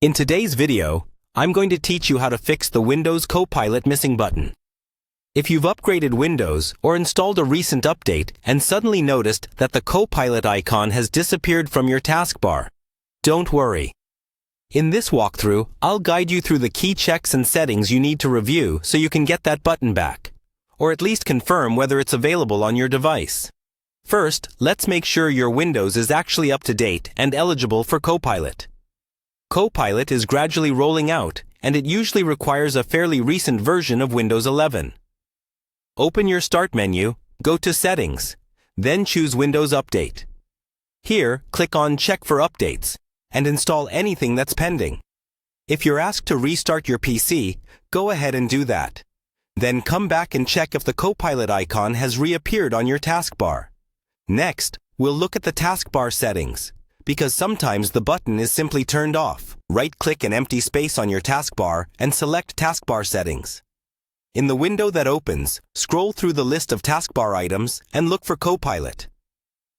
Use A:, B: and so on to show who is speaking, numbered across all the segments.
A: In today's video, I'm going to teach you how to fix the Windows Copilot missing button. If you've upgraded Windows or installed a recent update and suddenly noticed that the Copilot icon has disappeared from your taskbar, don't worry. In this walkthrough, I'll guide you through the key checks and settings you need to review so you can get that button back, or at least confirm whether it's available on your device. First, let's make sure your Windows is actually up to date and eligible for Copilot. Copilot is gradually rolling out, and it usually requires a fairly recent version of Windows 11. Open your Start menu, go to Settings, then choose Windows Update. Here, click on Check for Updates, and install anything that's pending. If you're asked to restart your PC, go ahead and do that. Then come back and check if the Copilot icon has reappeared on your taskbar. Next, we'll look at the taskbar settings, because sometimes the button is simply turned off. Right-click an empty space on your taskbar and select Taskbar Settings. In the window that opens, scroll through the list of taskbar items and look for Copilot.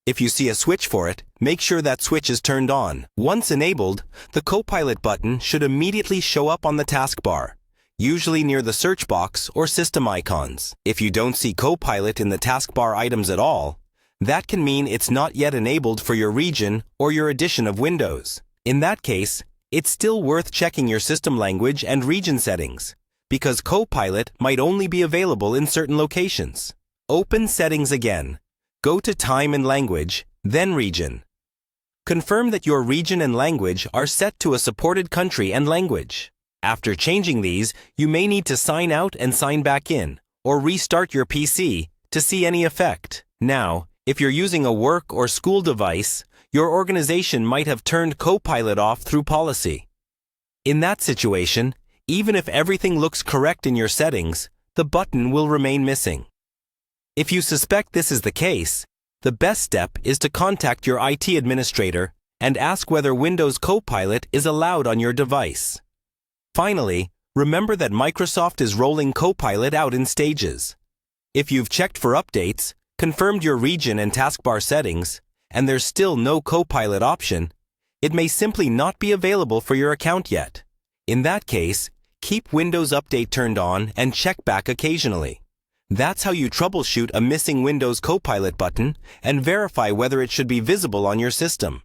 A: If you see a switch for it, make sure that switch is turned on. Once enabled, the Copilot button should immediately show up on the taskbar, usually near the search box or system icons. If you don't see Copilot in the taskbar items at all, that can mean it's not yet enabled for your region or your edition of Windows. In that case, it's still worth checking your system language and region settings, because Copilot might only be available in certain locations. Open Settings again. Go to Time and Language, then Region. Confirm that your region and language are set to a supported country and language. After changing these, you may need to sign out and sign back in, or restart your PC to see any effect. Now, if you're using a work or school device, your organization might have turned Copilot off through policy. In that situation, even if everything looks correct in your settings, the button will remain missing. If you suspect this is the case, the best step is to contact your IT administrator and ask whether Windows Copilot is allowed on your device. Finally, remember that Microsoft is rolling Copilot out in stages. If you've checked for updates, confirmed your region and taskbar settings, and there's still no Copilot option, it may simply not be available for your account yet. In that case, keep Windows Update turned on and check back occasionally. That's how you troubleshoot a missing Windows Copilot button and verify whether it should be visible on your system.